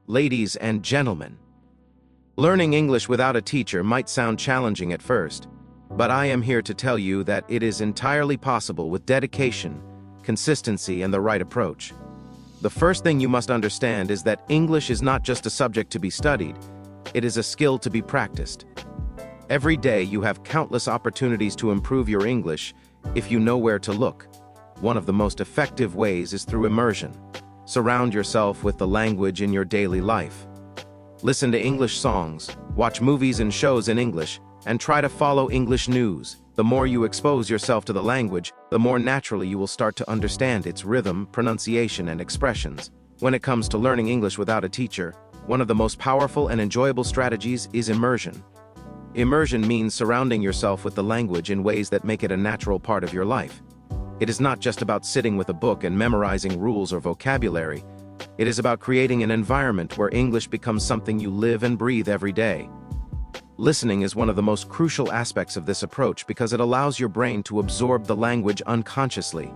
Ladies and gentlemen, learning English without a teacher might sound challenging at first, but I am here to tell you that it is entirely possible with dedication, consistency, and the right approach. The first thing you must understand is that English is not just a subject to be studied, it is a skill to be practiced. Every day you have countless opportunities to improve your English if you know where to look. One of the most effective ways is through immersion. Surround yourself with the language in your daily life. Listen to English songs, watch movies and shows in English, and try to follow English news. The more you expose yourself to the language, the more naturally you will start to understand its rhythm, pronunciation, and expressions. When it comes to learning English without a teacher, one of the most powerful and enjoyable strategies is immersion. Immersion means surrounding yourself with the language in ways that make it a natural part of your life. It is not just about sitting with a book and memorizing rules or vocabulary. It is about creating an environment where English becomes something you live and breathe every day. Listening is one of the most crucial aspects of this approach because it allows your brain to absorb the language unconsciously,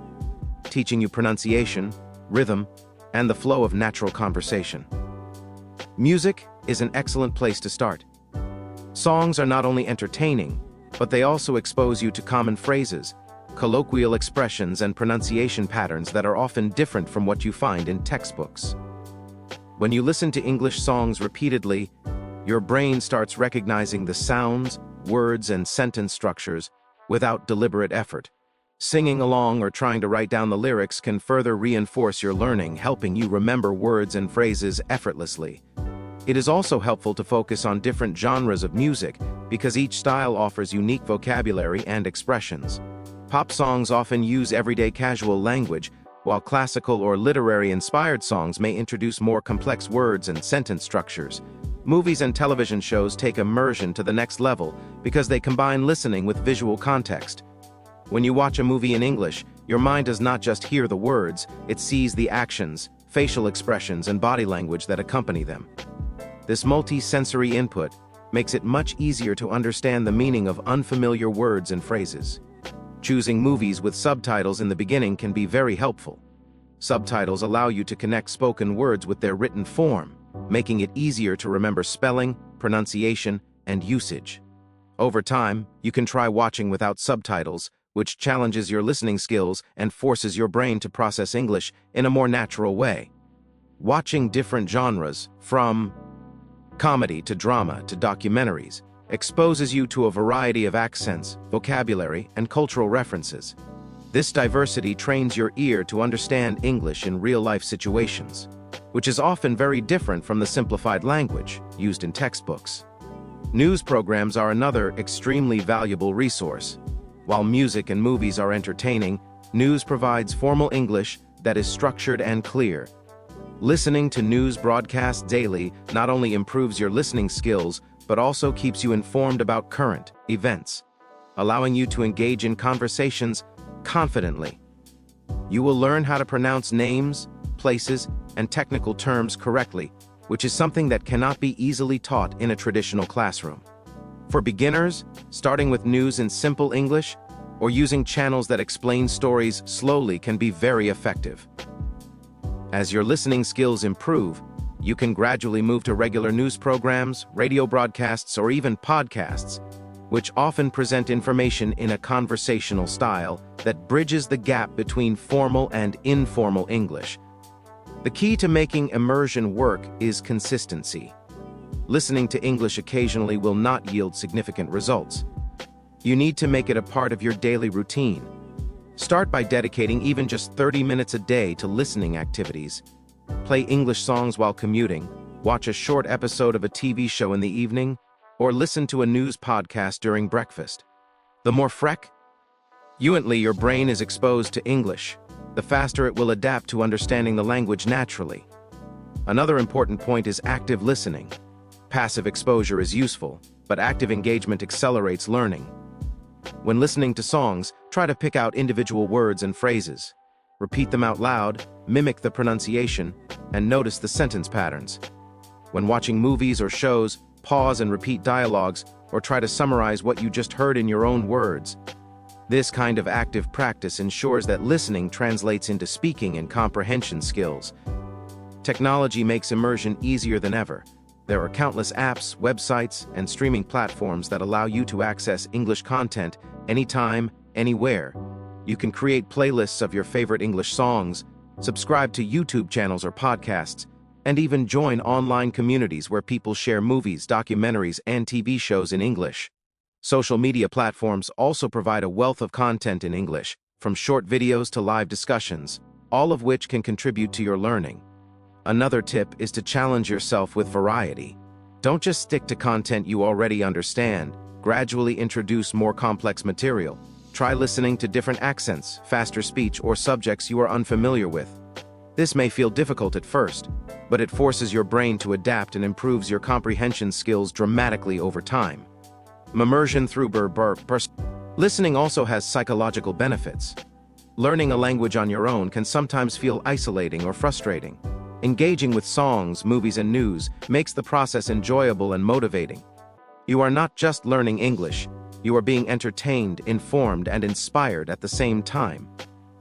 teaching you pronunciation, rhythm, and the flow of natural conversation. Music is an excellent place to start. Songs are not only entertaining, but they also expose you to common phrases, colloquial expressions, and pronunciation patterns that are often different from what you find in textbooks. When you listen to English songs repeatedly, your brain starts recognizing the sounds, words, and sentence structures without deliberate effort. Singing along or trying to write down the lyrics can further reinforce your learning, helping you remember words and phrases effortlessly. It is also helpful to focus on different genres of music because each style offers unique vocabulary and expressions. Pop songs often use everyday casual language, while classical or literary-inspired songs may introduce more complex words and sentence structures. Movies and television shows take immersion to the next level because they combine listening with visual context. When you watch a movie in English, your mind does not just hear the words, it sees the actions, facial expressions, and body language that accompany them. This multi-sensory input makes it much easier to understand the meaning of unfamiliar words and phrases. Choosing movies with subtitles in the beginning can be very helpful. Subtitles allow you to connect spoken words with their written form, making it easier to remember spelling, pronunciation, and usage. Over time, you can try watching without subtitles, which challenges your listening skills and forces your brain to process English in a more natural way. Watching different genres, from comedy to drama to documentaries, exposes you to a variety of accents, vocabulary, and cultural references. This diversity trains your ear to understand English in real-life situations, which is often very different from the simplified language used in textbooks. News programs are another extremely valuable resource. While music and movies are entertaining, news provides formal English that is structured and clear. Listening to news broadcasts daily not only improves your listening skills, but also keeps you informed about current events, allowing you to engage in conversations confidently. You will learn how to pronounce names, places, and technical terms correctly, which is something that cannot be easily taught in a traditional classroom. For beginners, starting with news in simple English or using channels that explain stories slowly can be very effective. As your listening skills improve, you can gradually move to regular news programs, radio broadcasts, or even podcasts, which often present information in a conversational style that bridges the gap between formal and informal English. The key to making immersion work is consistency. Listening to English occasionally will not yield significant results. You need to make it a part of your daily routine. Start by dedicating even just 30 minutes a day to listening activities. Play English songs while commuting, watch a short episode of a TV show in the evening, or listen to a news podcast during breakfast. The more fluently your brain is exposed to English, the faster it will adapt to understanding the language naturally. Another important point is active listening. Passive exposure is useful, but active engagement accelerates learning. When listening to songs, try to pick out individual words and phrases. Repeat them out loud, mimic the pronunciation, and notice the sentence patterns. When watching movies or shows, pause and repeat dialogues, or try to summarize what you just heard in your own words. This kind of active practice ensures that listening translates into speaking and comprehension skills. Technology makes immersion easier than ever. There are countless apps, websites, and streaming platforms that allow you to access English content anytime, anywhere. You can create playlists of your favorite English songs, subscribe to YouTube channels or podcasts, and even join online communities where people share movies, documentaries, and TV shows in English. Social media platforms also provide a wealth of content in English, from short videos to live discussions, all of which can contribute to your learning. Another tip is to challenge yourself with variety. Don't just stick to content you already understand. Gradually introduce more complex material. Try listening to different accents, faster speech, or subjects you are unfamiliar with. This may feel difficult at first, but it forces your brain to adapt and improves your comprehension skills dramatically over time. Immersion through listening also has psychological benefits. Learning a language on your own can sometimes feel isolating or frustrating. Engaging with songs, movies, and news makes the process enjoyable and motivating. You are not just learning English, you are being entertained, informed, and inspired at the same time.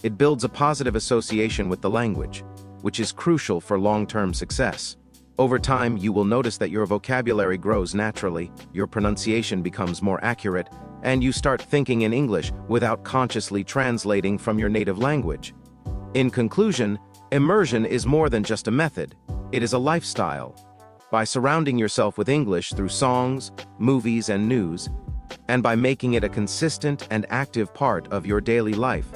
It builds a positive association with the language, which is crucial for long-term success. Over time, you will notice that your vocabulary grows naturally, your pronunciation becomes more accurate, and you start thinking in English without consciously translating from your native language. In conclusion, immersion is more than just a method, it is a lifestyle. By surrounding yourself with English through songs, movies, and news, and by making it a consistent and active part of your daily life,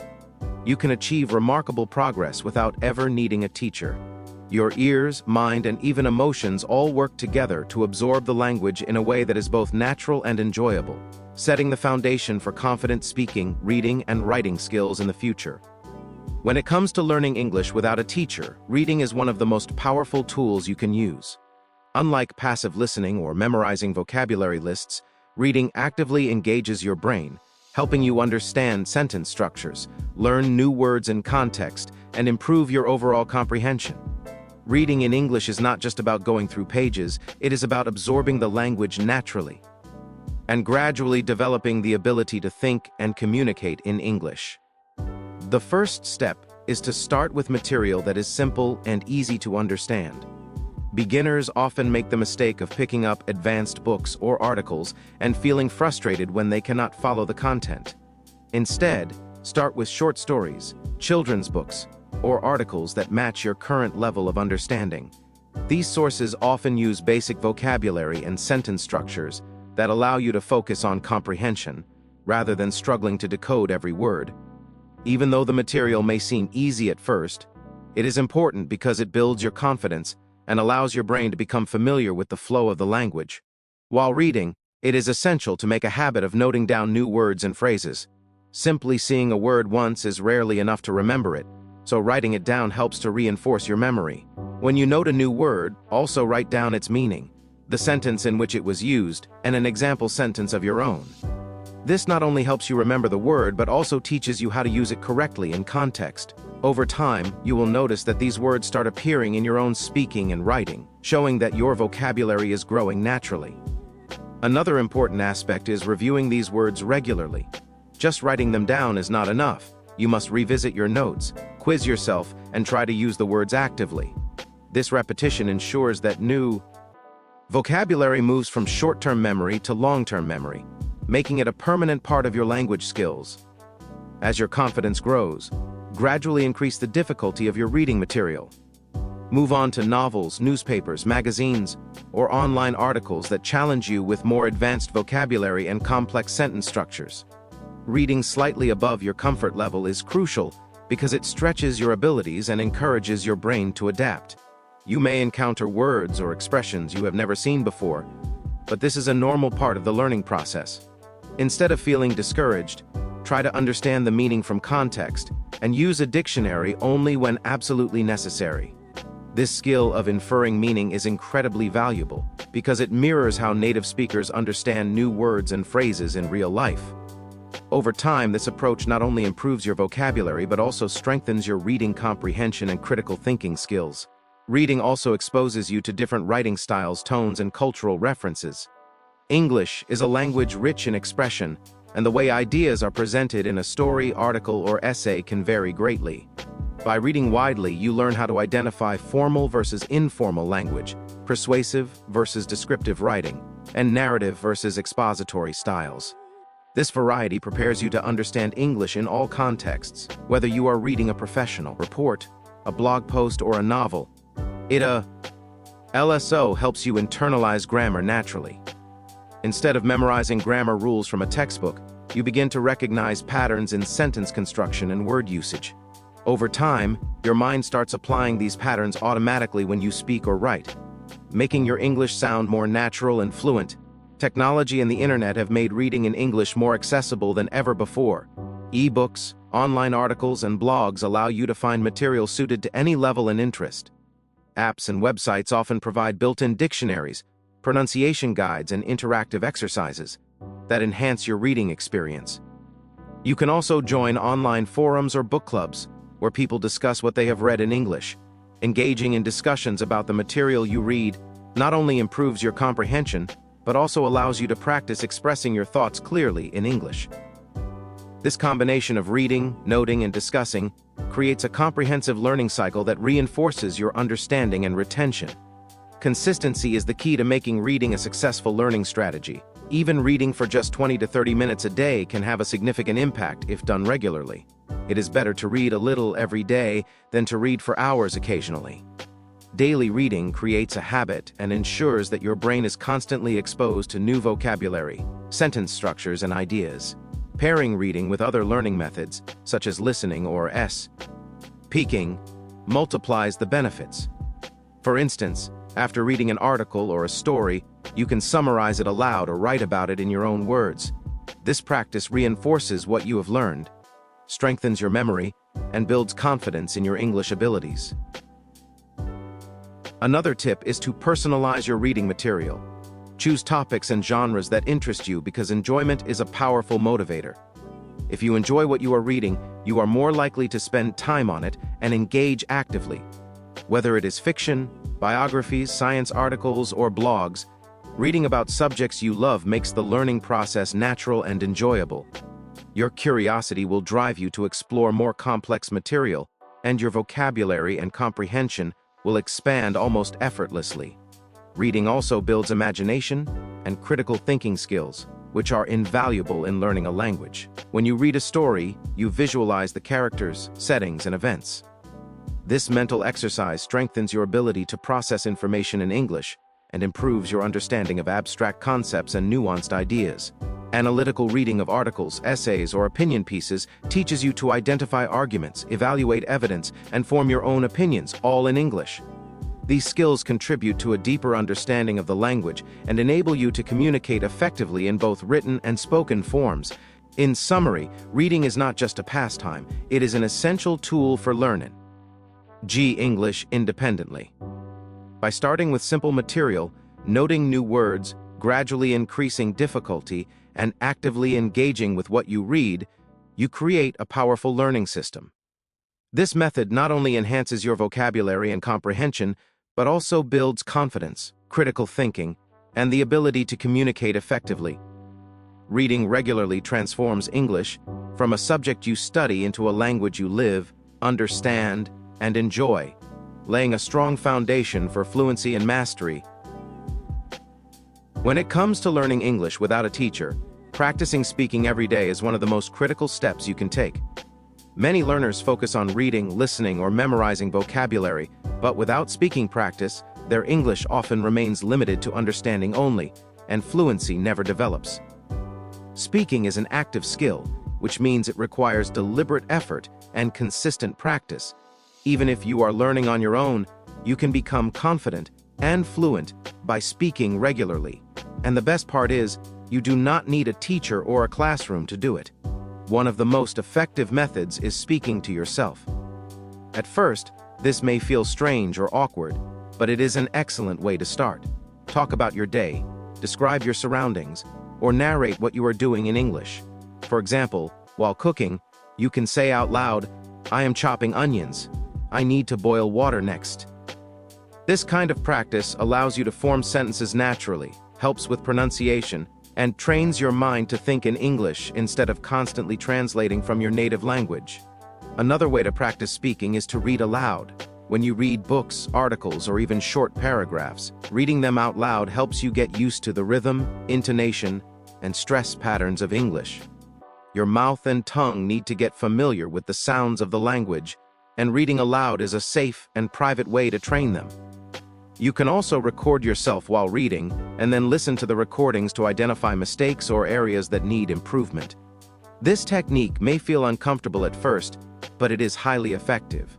you can achieve remarkable progress without ever needing a teacher. Your ears, mind, and even emotions all work together to absorb the language in a way that is both natural and enjoyable, setting the foundation for confident speaking, reading, and writing skills in the future. When it comes to learning English without a teacher, reading is one of the most powerful tools you can use. Unlike passive listening or memorizing vocabulary lists, reading actively engages your brain, helping you understand sentence structures, learn new words in context, and improve your overall comprehension. Reading in English is not just about going through pages, it is about absorbing the language naturally and gradually developing the ability to think and communicate in English. The first step is to start with material that is simple and easy to understand. Beginners often make the mistake of picking up advanced books or articles and feeling frustrated when they cannot follow the content. Instead, start with short stories, children's books, or articles that match your current level of understanding. These sources often use basic vocabulary and sentence structures that allow you to focus on comprehension, rather than struggling to decode every word. Even though the material may seem easy at first, it is important because it builds your confidence and allows your brain to become familiar with the flow of the language. While reading, it is essential to make a habit of noting down new words and phrases. Simply seeing a word once is rarely enough to remember it, so writing it down helps to reinforce your memory. When you note a new word, also write down its meaning, the sentence in which it was used, and an example sentence of your own. This not only helps you remember the word, but also teaches you how to use it correctly in context. Over time, you will notice that these words start appearing in your own speaking and writing, showing that your vocabulary is growing naturally. Another important aspect is reviewing these words regularly. Just writing them down is not enough. You must revisit your notes, quiz yourself, and try to use the words actively. This repetition ensures that new vocabulary moves from short-term memory to long-term memory, making it a permanent part of your language skills. As your confidence grows, gradually increase the difficulty of your reading material. Move on to novels, newspapers, magazines, or online articles that challenge you with more advanced vocabulary and complex sentence structures. Reading slightly above your comfort level is crucial because it stretches your abilities and encourages your brain to adapt. You may encounter words or expressions you have never seen before, but this is a normal part of the learning process. Instead of feeling discouraged, try to understand the meaning from context and use a dictionary only when absolutely necessary. This skill of inferring meaning is incredibly valuable because it mirrors how native speakers understand new words and phrases in real life. Over time, this approach not only improves your vocabulary but also strengthens your reading comprehension and critical thinking skills. Reading also exposes you to different writing styles, tones, and cultural references. English is a language rich in expression, and the way ideas are presented in a story, article, or essay can vary greatly. By reading widely, you learn how to identify formal versus informal language, persuasive versus descriptive writing, and narrative versus expository styles. This variety prepares you to understand English in all contexts, whether you are reading a professional report, a blog post, or a novel. LSO helps you internalize grammar naturally. Instead of memorizing grammar rules from a textbook, you begin to recognize patterns in sentence construction and word usage. Over time, your mind starts applying these patterns automatically when you speak or write, making your English sound more natural and fluent. Technology and the internet have made reading in English more accessible than ever before. E-books, online articles, and blogs allow you to find material suited to any level and interest. Apps and websites often provide built-in dictionaries, pronunciation guides, and interactive exercises that enhance your reading experience. You can also join online forums or book clubs where people discuss what they have read in English. Engaging in discussions about the material you read not only improves your comprehension, but also allows you to practice expressing your thoughts clearly in English. This combination of reading, noting, and discussing creates a comprehensive learning cycle that reinforces your understanding and retention. Consistency is the key to making reading a successful learning strategy. Even reading for just 20 to 30 minutes a day can have a significant impact if done regularly. It is better to read a little every day than to read for hours occasionally. Daily reading creates a habit and ensures that your brain is constantly exposed to new vocabulary, sentence structures, and ideas. Pairing reading with other learning methods, such as listening or speaking, multiplies the benefits. For instance, after reading an article or a story, you can summarize it aloud or write about it in your own words. This practice reinforces what you have learned, strengthens your memory, and builds confidence in your English abilities. Another tip is to personalize your reading material. Choose topics and genres that interest you because enjoyment is a powerful motivator. If you enjoy what you are reading, you are more likely to spend time on it and engage actively. Whether it is fiction, biographies, science articles, or blogs, reading about subjects you love makes the learning process natural and enjoyable. Your curiosity will drive you to explore more complex material, and your vocabulary and comprehension will expand almost effortlessly. Reading also builds imagination and critical thinking skills, which are invaluable in learning a language. When you read a story, you visualize the characters, settings, and events. This mental exercise strengthens your ability to process information in English and improves your understanding of abstract concepts and nuanced ideas. Analytical reading of articles, essays, or opinion pieces teaches you to identify arguments, evaluate evidence, and form your own opinions, all in English. These skills contribute to a deeper understanding of the language and enable you to communicate effectively in both written and spoken forms. In summary, reading is not just a pastime, it is an essential tool for learning English independently. By starting with simple material, noting new words, gradually increasing difficulty, and actively engaging with what you read, you create a powerful learning system. This method not only enhances your vocabulary and comprehension, but also builds confidence, critical thinking, and the ability to communicate effectively. Reading regularly transforms English from a subject you study into a language you live, understand, and enjoy, laying a strong foundation for fluency and mastery. When it comes to learning English without a teacher, practicing speaking every day is one of the most critical steps you can take. Many learners focus on reading, listening, or memorizing vocabulary, but without speaking practice, their English often remains limited to understanding only, and fluency never develops. Speaking is an active skill, which means it requires deliberate effort and consistent practice. Even if you are learning on your own, you can become confident and fluent by speaking regularly. And the best part is, you do not need a teacher or a classroom to do it. One of the most effective methods is speaking to yourself. At first, this may feel strange or awkward, but it is an excellent way to start. Talk about your day, describe your surroundings, or narrate what you are doing in English. For example, while cooking, you can say out loud, "I am chopping onions. I need to boil water next." This kind of practice allows you to form sentences naturally, helps with pronunciation, and trains your mind to think in English instead of constantly translating from your native language. Another way to practice speaking is to read aloud. When you read books, articles, or even short paragraphs, reading them out loud helps you get used to the rhythm, intonation, and stress patterns of English. Your mouth and tongue need to get familiar with the sounds of the language, and reading aloud is a safe and private way to train them. You can also record yourself while reading, and then listen to the recordings to identify mistakes or areas that need improvement. This technique may feel uncomfortable at first, but it is highly effective.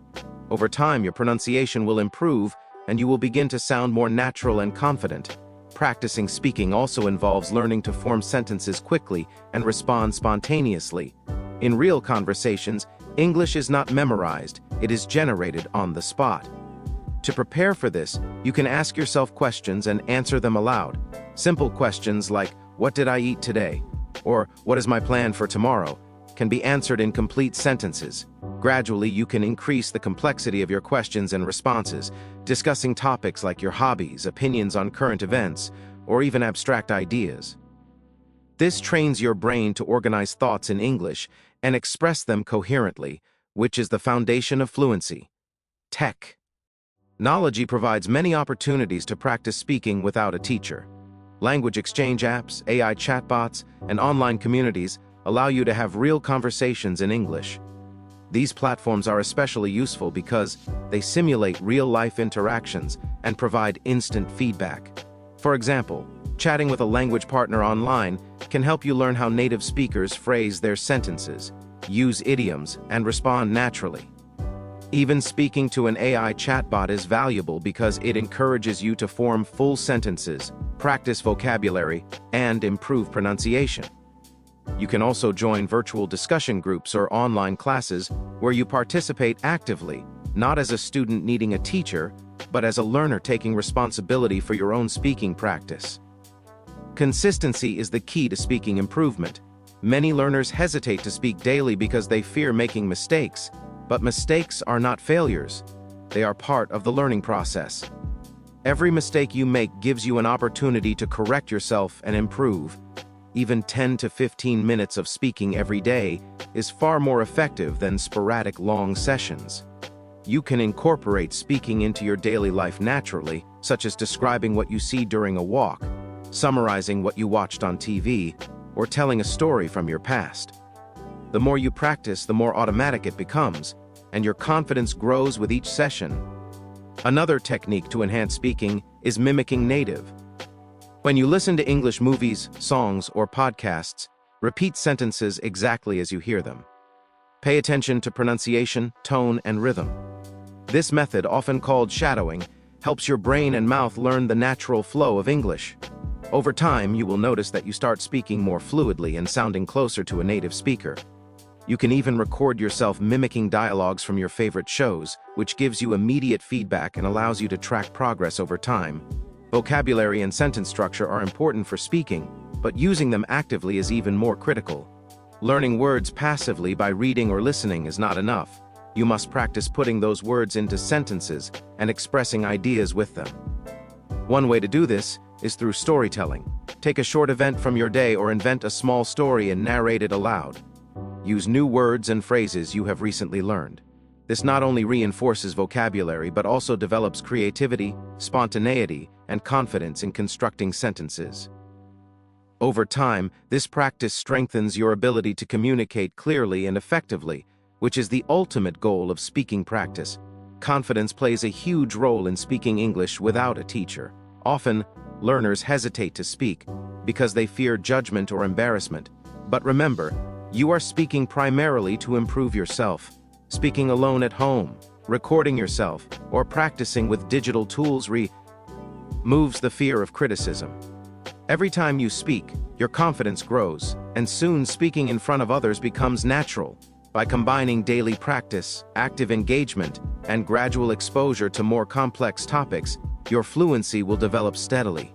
Over time, your pronunciation will improve, and you will begin to sound more natural and confident. Practicing speaking also involves learning to form sentences quickly and respond spontaneously. In real conversations, English is not memorized, it is generated on the spot. To prepare for this, you can ask yourself questions and answer them aloud. Simple questions like, "What did I eat today?" or "What is my plan for tomorrow?" can be answered in complete sentences. Gradually, you can increase the complexity of your questions and responses, discussing topics like your hobbies, opinions on current events, or even abstract ideas. This trains your brain to organize thoughts in English and express them coherently, which is the foundation of fluency. Technology provides many opportunities to practice speaking without a teacher. Language exchange apps, AI chatbots, and online communities allow you to have real conversations in English. These platforms are especially useful because they simulate real-life interactions and provide instant feedback. For example, chatting with a language partner online can help you learn how native speakers phrase their sentences, use idioms, and respond naturally. Even speaking to an AI chatbot is valuable because it encourages you to form full sentences, practice vocabulary, and improve pronunciation. You can also join virtual discussion groups or online classes where you participate actively, not as a student needing a teacher, but as a learner taking responsibility for your own speaking practice. Consistency is the key to speaking improvement. Many learners hesitate to speak daily because they fear making mistakes, but mistakes are not failures. They are part of the learning process. Every mistake you make gives you an opportunity to correct yourself and improve. Even 10 to 15 minutes of speaking every day is far more effective than sporadic long sessions. You can incorporate speaking into your daily life naturally, such as describing what you see during a walk, summarizing what you watched on TV, or telling a story from your past. The more you practice, the more automatic it becomes, and your confidence grows with each session. Another technique to enhance speaking is mimicking native. When you listen to English movies, songs, or podcasts, repeat sentences exactly as you hear them. Pay attention to pronunciation, tone, and rhythm. This method, often called shadowing, helps your brain and mouth learn the natural flow of English. Over time, you will notice that you start speaking more fluidly and sounding closer to a native speaker. You can even record yourself mimicking dialogues from your favorite shows, which gives you immediate feedback and allows you to track progress over time. Vocabulary and sentence structure are important for speaking, but using them actively is even more critical. Learning words passively by reading or listening is not enough. You must practice putting those words into sentences and expressing ideas with them. One way to do this is through storytelling. Take a short event from your day or invent a small story and narrate it aloud. Use new words and phrases you have recently learned. This not only reinforces vocabulary but also develops creativity, spontaneity, and confidence in constructing sentences. Over time, this practice strengthens your ability to communicate clearly and effectively, which is the ultimate goal of speaking practice. Confidence plays a huge role in speaking English without a teacher. Often, learners hesitate to speak because they fear judgment or embarrassment. But remember, you are speaking primarily to improve yourself. Speaking alone at home, recording yourself, or practicing with digital tools removes the fear of criticism. Every time you speak, your confidence grows, and soon speaking in front of others becomes natural. By combining daily practice, active engagement, and gradual exposure to more complex topics, your fluency will develop steadily.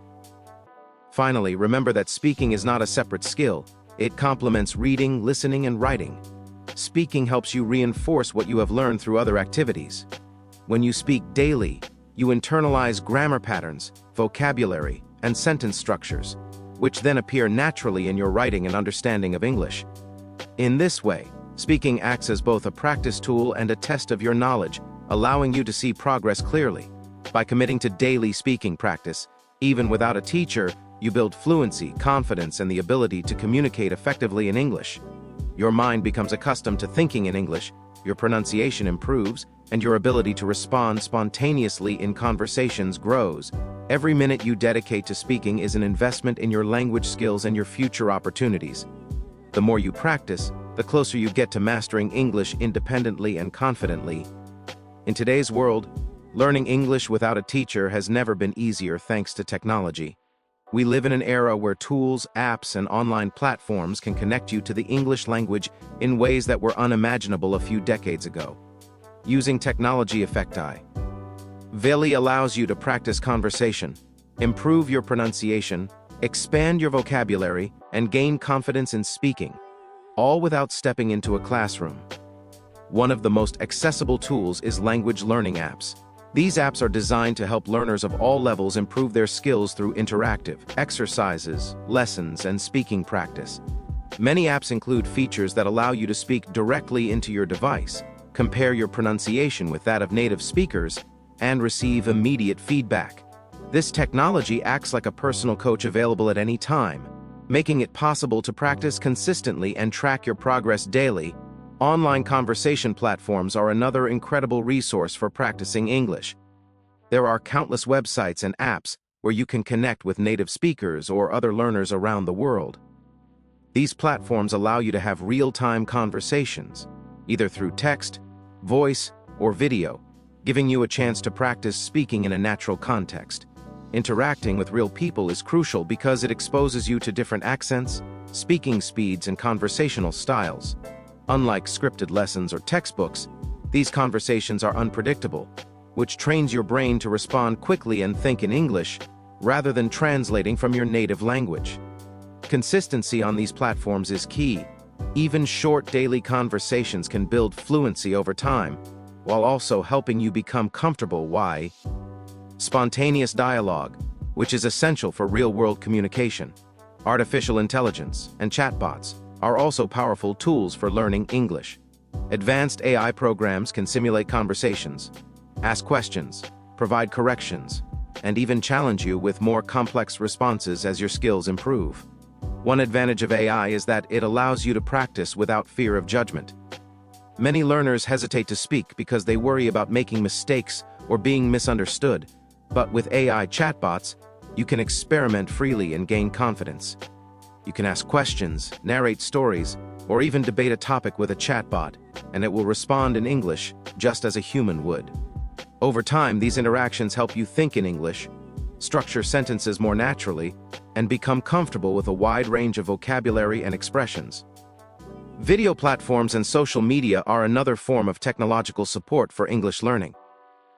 Finally, remember that speaking is not a separate skill. It complements reading, listening, and writing. Speaking helps you reinforce what you have learned through other activities. When you speak daily, you internalize grammar patterns, vocabulary, and sentence structures, which then appear naturally in your writing and understanding of English. In this way, Speaking acts as both a practice tool and a test of your knowledge, allowing you to see progress clearly. By committing to daily speaking practice, even without a teacher, you build fluency, confidence, and the ability to communicate effectively in English. Your mind becomes accustomed to thinking in English, your pronunciation improves, and your ability to respond spontaneously in conversations grows. Every minute you dedicate to speaking is an investment in your language skills and your future opportunities. The more you practice, the closer you get to mastering English independently and confidently. In today's world, learning English without a teacher has never been easier thanks to technology. We live in an era where tools, apps, and online platforms can connect you to the English language in ways that were unimaginable a few decades ago. Using technology effecti. Veli allows you to practice conversation, improve your pronunciation, expand your vocabulary, and gain confidence in speaking, all without stepping into a classroom. One of the most accessible tools is language learning apps. These apps are designed to help learners of all levels improve their skills through interactive exercises, lessons, and speaking practice. Many apps include features that allow you to speak directly into your device, compare your pronunciation with that of native speakers, and receive immediate feedback. This technology acts like a personal coach available at any time, making it possible to practice consistently and track your progress daily. Online conversation platforms are another incredible resource for practicing English. There are countless websites and apps where you can connect with native speakers or other learners around the world. These platforms allow you to have real-time conversations, either through text, voice, or video, giving you a chance to practice speaking in a natural context. Interacting with real people is crucial because it exposes you to different accents, speaking speeds, and conversational styles. Unlike scripted lessons or textbooks, these conversations are unpredictable, which trains your brain to respond quickly and think in English, rather than translating from your native language. Consistency on these platforms is key. Even short daily conversations can build fluency over time, while also helping you become comfortable. Why? Spontaneous dialogue, which is essential for real-world communication. Artificial intelligence and chatbots are also powerful tools for learning English. Advanced AI programs can simulate conversations, ask questions, provide corrections, and even challenge you with more complex responses as your skills improve. One advantage of AI is that it allows you to practice without fear of judgment. Many learners hesitate to speak because they worry about making mistakes or being misunderstood, but with AI chatbots, you can experiment freely and gain confidence. You can ask questions, narrate stories, or even debate a topic with a chatbot, and it will respond in English just as a human would. Over time, these interactions help you think in English, structure sentences more naturally, and become comfortable with a wide range of vocabulary and expressions. Video platforms and social media are another form of technological support for English learning.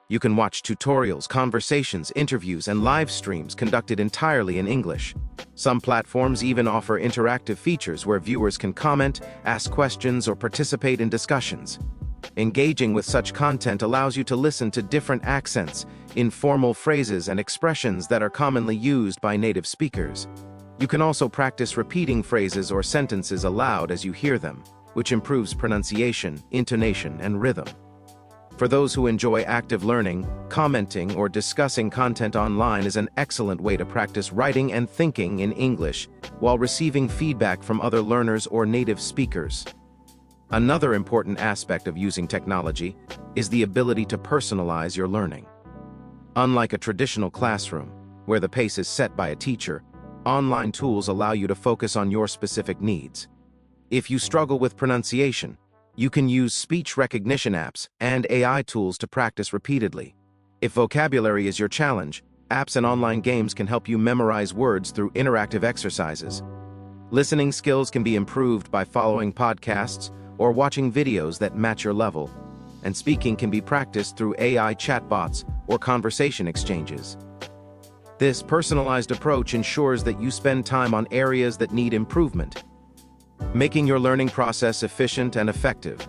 You can watch tutorials, conversations, interviews, and live streams conducted entirely in English. Some platforms even offer interactive features where viewers can comment, ask questions, or participate in discussions. Engaging with such content allows you to listen to different accents, informal phrases, and expressions that are commonly used by native speakers. You can also practice repeating phrases or sentences aloud as you hear them, which improves pronunciation, intonation, and rhythm. For those who enjoy active learning, commenting or discussing content online is an excellent way to practice writing and thinking in English while receiving feedback from other learners or native speakers. Another important aspect of using technology is the ability to personalize your learning. Unlike a traditional classroom, where the pace is set by a teacher, online tools allow you to focus on your specific needs. If you struggle with pronunciation, you can use speech recognition apps and AI tools to practice repeatedly. If vocabulary is your challenge, apps and online games can help you memorize words through interactive exercises. Listening skills can be improved by following podcasts or watching videos that match your level, and speaking can be practiced through AI chatbots or conversation exchanges. This personalized approach ensures that you spend time on areas that need improvement, making your learning process efficient and effective.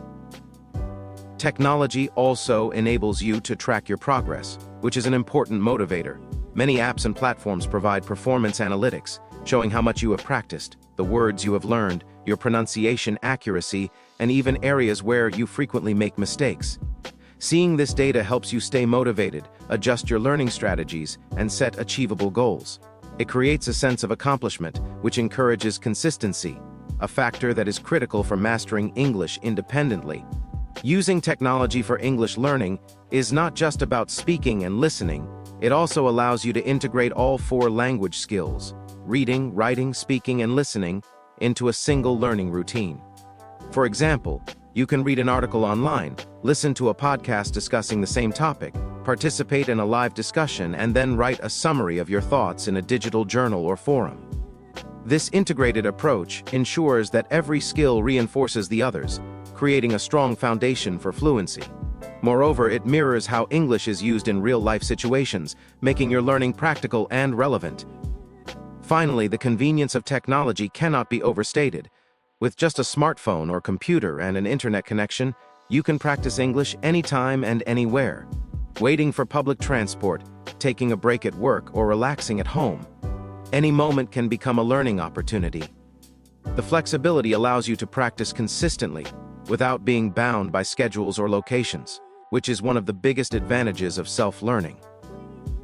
Technology also enables you to track your progress, which is an important motivator. Many apps and platforms provide performance analytics, showing how much you have practiced, the words you have learned, your pronunciation accuracy, and even areas where you frequently make mistakes. Seeing this data helps you stay motivated, adjust your learning strategies, and set achievable goals. It creates a sense of accomplishment, which encourages consistency, a factor that is critical for mastering English independently. Using technology for English learning is not just about speaking and listening, it also allows you to integrate all 4 language skills, reading, writing, speaking, and listening, into a single learning routine. For example, you can read an article online, listen to a podcast discussing the same topic, participate in a live discussion, and then write a summary of your thoughts in a digital journal or forum. This integrated approach ensures that every skill reinforces the others, creating a strong foundation for fluency. Moreover, it mirrors how English is used in real-life situations, making your learning practical and relevant. Finally, the convenience of technology cannot be overstated. With just a smartphone or computer and an internet connection, you can practice English anytime and anywhere. Waiting for public transport, taking a break at work, or relaxing at home. Any moment can become a learning opportunity. The flexibility allows you to practice consistently, without being bound by schedules or locations, which is one of the biggest advantages of self-learning.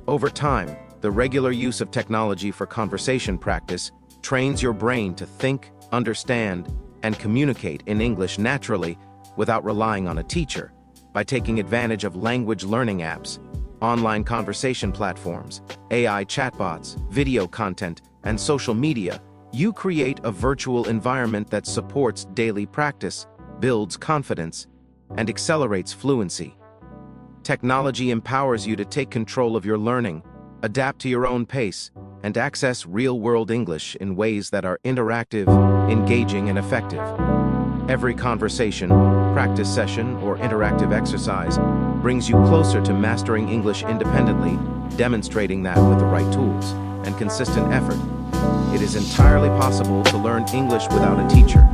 Over time, the regular use of technology for conversation practice trains your brain to think, understand, and communicate in English naturally without relying on a teacher. By taking advantage of language learning apps, online conversation platforms, AI chatbots, video content, and social media, you create a virtual environment that supports daily practice, builds confidence, and accelerates fluency. Technology empowers you to take control of your learning, adapt to your own pace, and access real-world English in ways that are interactive, engaging, and effective. Every conversation, practice session, or interactive exercise brings you closer to mastering English independently, demonstrating that with the right tools and consistent effort, it is entirely possible to learn English without a teacher.